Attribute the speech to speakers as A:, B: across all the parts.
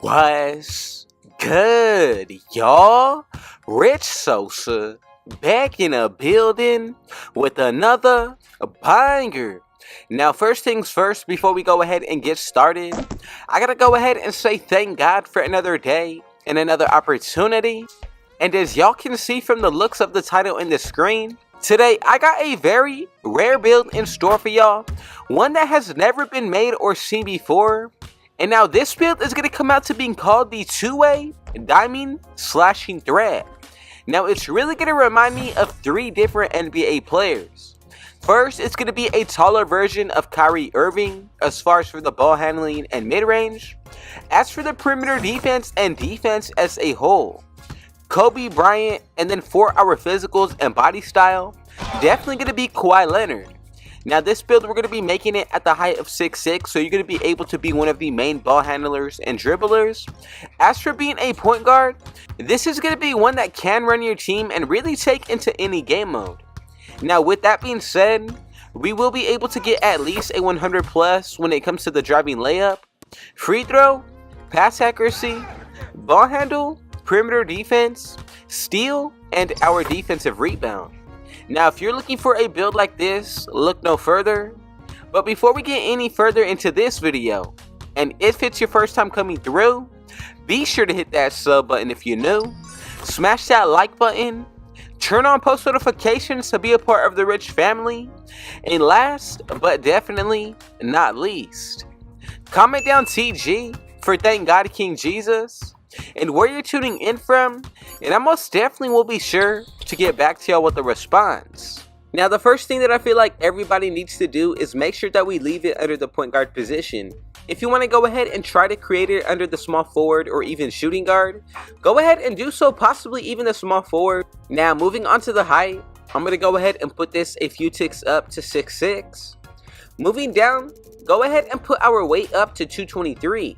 A: What's good, y'all? Rich Sosa back in a building with another banger. Now, first things first, before we go ahead and get started, I gotta go ahead and say thank God for another day and another opportunity. And as y'all can see from the looks of the title in the screen, today I got a very rare build in store for y'all, one that has never been made or seen before. And now this build is going to come out to being called the two-way diamond slashing threat. Now it's really going to remind me of three different NBA players. First, it's going to be a taller version of KYRIE as far as for the ball handling and mid-range. As for the perimeter defense and defense as a whole, Kobe Bryant, and then for our physicals and body style, definitely going to be Kawhi Leonard. Now this build, we're going to be making it at the height of 6'6", so you're going to be able to be one of the main ball handlers and dribblers. As for being a point guard, this is going to be one that can run your team and really take into any game mode. Now with that being said, we will be able to get at least a 100 plus when it comes to the driving layup, free throw, pass accuracy, ball handle, perimeter defense, steal, and our defensive rebound. Now if you're looking for a build like this, look no further. But before we get any further into this video, and if it's your first time coming through, be sure to hit that sub button if you're new, smash that like button, turn on post notifications to be a part of the Rich family, and last but definitely not least, comment down TG for Thank God King Jesus and where you're tuning in from, and I most definitely will be sure to get back to y'all with a response. Now the first thing that I feel like everybody needs to do is make sure that we leave it under the point guard position. If you want to go ahead and try to create it under the small forward or even shooting guard, go ahead and do so, possibly even the small forward. Now moving on to the height, I'm going to go ahead and put this a few ticks up to 6'6". Moving down, go ahead and put our weight up to 223.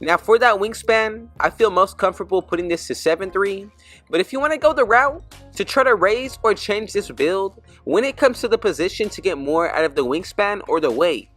A: Now for that wingspan, I feel most comfortable putting this to 7'3", but if you want to go the route to try to raise or change this build when it comes to the position to get more out of the wingspan or the weight,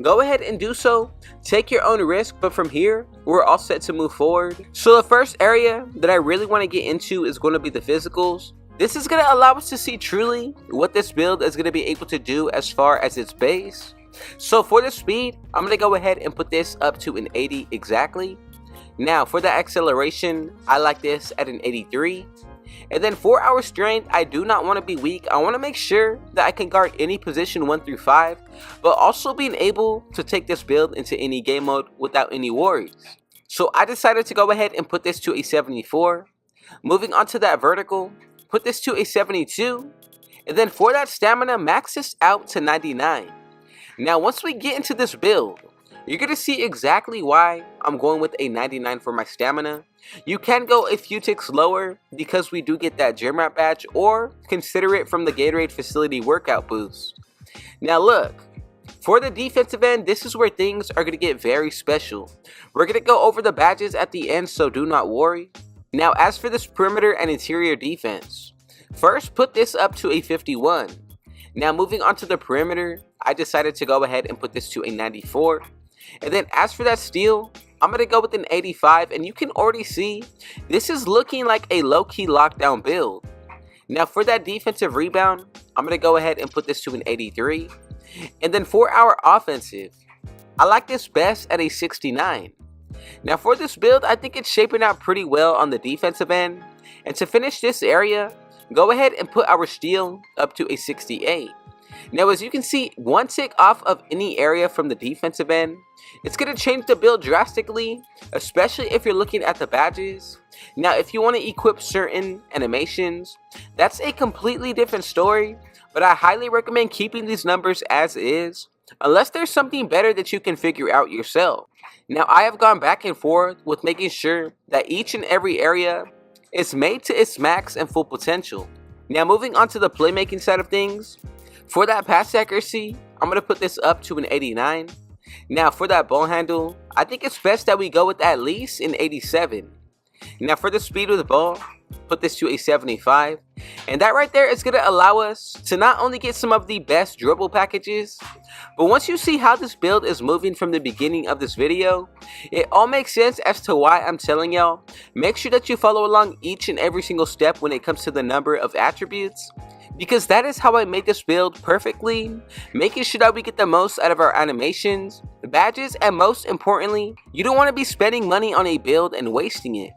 A: go ahead and do so. Take your own risk, but from here, we're all set to move forward. So the first area that I really want to get into is going to be the physicals. This is going to allow us to see truly what this build is going to be able to do as far as its base. So for the speed, I'm going to go ahead and put this up to an 80 exactly. Now for the acceleration, I like this at an 83. And then for our strength, I do not want to be weak. I want to make sure that I can guard any position 1 through 5, but also being able to take this build into any game mode without any worries. So I decided to go ahead and put this to a 74. Moving on to that vertical, put this to a 72. And then for that stamina, max this out to 99. Now once we get into this build, you're going to see exactly why I'm going with a 99 for my stamina. You can go a few ticks lower because we do get that gym rat badge, or consider it from the Gatorade facility workout boost. Now look, for the defensive end, this is where things are going to get very special. We're going to go over the badges at the end, so do not worry. Now as for this perimeter and interior defense, first put this up to a 51. Now moving on to the perimeter, I decided to go ahead and put this to a 94. And then as for that steal, I'm going to go with an 85, and you can already see this is looking like a low-key lockdown build. Now for that defensive rebound, I'm going to go ahead and put this to an 83. And then for our offensive, I like this best at a 69. Now for this build, I think it's shaping out pretty well on the defensive end. And to finish this area, go ahead and put our steal up to a 68. Now as you can see, one tick off of any area from the defensive end, it's going to change the build drastically, especially if you're looking at the badges. Now if you want to equip certain animations, that's a completely different story, but I highly recommend keeping these numbers as is, unless there's something better that you can figure out yourself. Now I have gone back and forth with making sure that each and every area is made to its max and full potential. Now moving on to the playmaking side of things, for that pass accuracy, I'm going to put this up to an 89. Now for that ball handle, I think it's best that we go with at least an 87. Now for the speed with the ball, put this to a 75, and that right there is going to allow us to not only get some of the best dribble packages, but once you see how this build is moving from the beginning of this video, it all makes sense as to why I'm telling y'all, make sure that you follow along each and every single step when it comes to the number of attributes, because that is how I made this build perfectly, making sure that we get the most out of our animations, badges, and most importantly, you don't want to be spending money on a build and wasting it.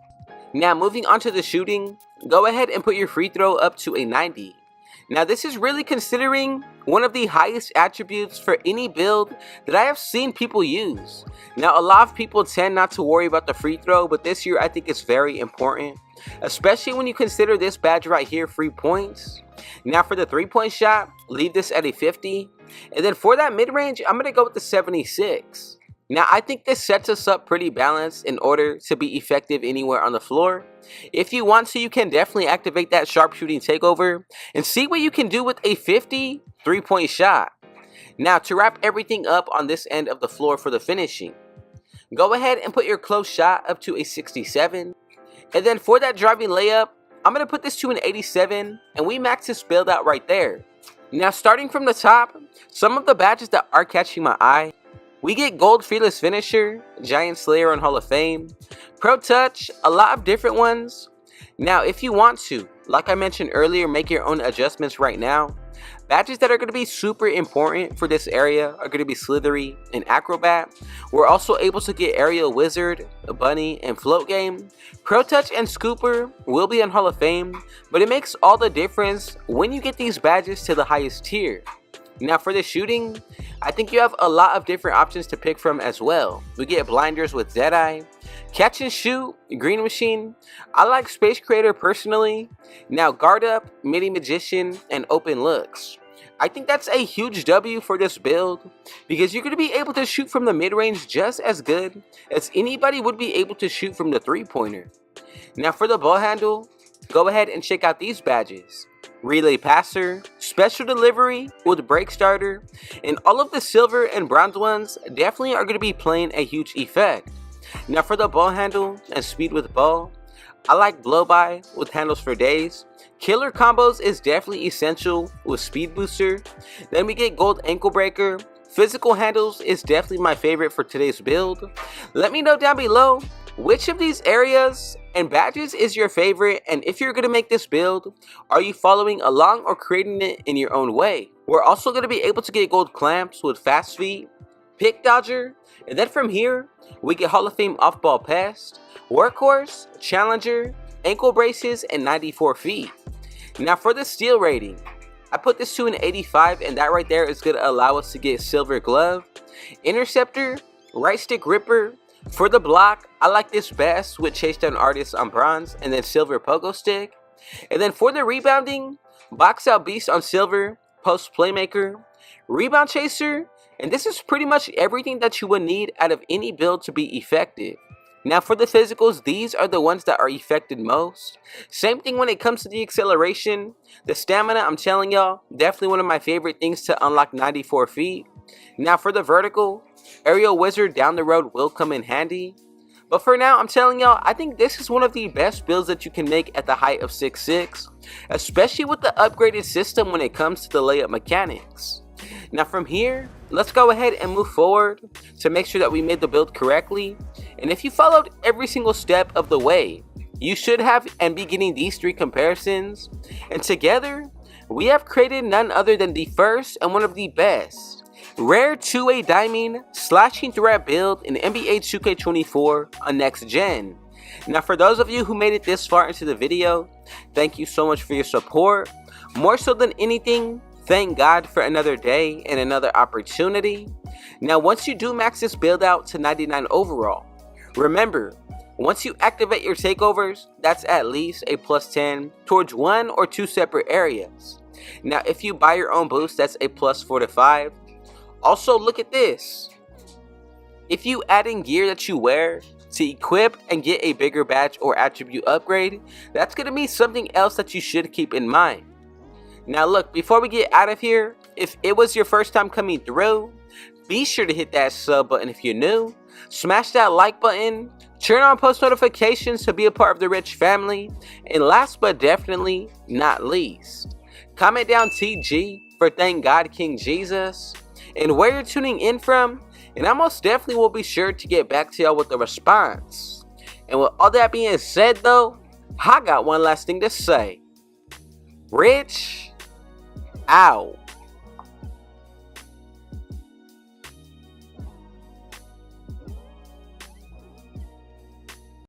A: Now moving on to the shooting, go ahead and put your free throw up to a 90. Now this is really considering one of the highest attributes for any build that I have seen people use. Now a lot of people tend not to worry about the free throw, but this year I think it's very important, especially when you consider this badge right here, free points. Now for the 3-point shot, leave this at a 50, and then for that mid-range, I'm going to go with the 76. Now I think this sets us up pretty balanced in order to be effective anywhere on the floor. If you want to, you can definitely activate that sharpshooting takeover and see what you can do with a 50 3-point shot. Now to wrap everything up on this end of the floor for the finishing, go ahead and put your close shot up to a 67, and then for that driving layup, I'm going to put this to an 87, and we max this build out right there. Now starting from the top, some of the badges that are catching my eye, we get Gold Fearless Finisher, Giant Slayer on Hall of Fame, Pro Touch, a lot of different ones. Now if you want to, like I mentioned earlier, make your own adjustments right now. Badges that are going to be super important for this area are going to be Slithery and Acrobat. We're also able to get Aerial Wizard, Bunny, and Float Game. Pro Touch and Scooper will be on Hall of Fame, but it makes all the difference when you get these badges to the highest tier. Now for the shooting, I think you have a lot of different options to pick from as well. We get Blinders with Deadeye, Catch and Shoot, Green Machine. I like Space Creator personally. Now Guard Up, Mini Magician, and Open Looks. I think that's a huge W for this build, because you're going to be able to shoot from the mid-range just as good as anybody would be able to shoot from the 3-pointer. Now for the ball handle, go ahead and check out these badges. Relay Passer, Special Delivery with Break Starter, and all of the silver and bronze ones definitely are going to be playing a huge effect. Now for the ball handle and speed with ball, I like Blow By with handles for days. Killer Combos is definitely essential with Speed Booster. Then we get Gold Ankle Breaker. Physical handles is definitely my favorite for today's build. Let me know down below which of these areas and badges is your favorite, and if you're going to make this build, are you following along or creating it in your own way? We're also going to be able to get Gold Clamps with Fast Feet, Pick Dodger, and then from here, we get Hall of Fame Off-Ball Pest, Workhorse, Challenger, Ankle Braces, and 94 feet. Now for the steal rating, I put this to an 85, and that right there is going to allow us to get Silver Glove, Interceptor, Right Stick Ripper. For the block, I like this best with Chase Down Artist on bronze, and then Silver Pogo Stick. And then for the rebounding, Box Out Beast on silver, Post Playmaker, Rebound Chaser, and this is pretty much everything that you would need out of any build to be effective. Now for the physicals, these are the ones that are affected most. Same thing when it comes to the acceleration. The stamina, I'm telling y'all, definitely one of my favorite things to unlock 94 feet. Now for the vertical, Aerial Wizard down the road will come in handy. But for now, I'm telling y'all, I think this is one of the best builds that you can make at the height of 6'6", especially with the upgraded system when it comes to the layup mechanics. Now from here, let's go ahead and move forward to make sure that we made the build correctly. And if you followed every single step of the way, you should have and be getting these 3 comparisons. And together, we have created none other than the first and one of the best rare 2A diamond slashing threat build in NBA 2K24 on next gen. Now for those of you who made it this far into the video, thank you so much for your support. More so than anything, thank God for another day and another opportunity. Now once you do max this build out to 99 overall, remember, once you activate your takeovers, that's at least a plus 10 towards 1 or 2 separate areas. Now if you buy your own boost, that's a plus 4 to 5. Also look at this. If you add in gear that you wear to equip and get a bigger badge or attribute upgrade, that's going to be something else that you should keep in mind. Now look, before we get out of here, if it was your first time coming through, be sure to hit that sub button if you're new, smash that like button, turn on post notifications to be a part of the Rich family, and last but definitely not least, comment down TG for Thank God King Jesus, and where you're tuning in from, and I most definitely will be sure to get back to y'all with the response. And with all that being said though, I got one last thing to say. Rich out.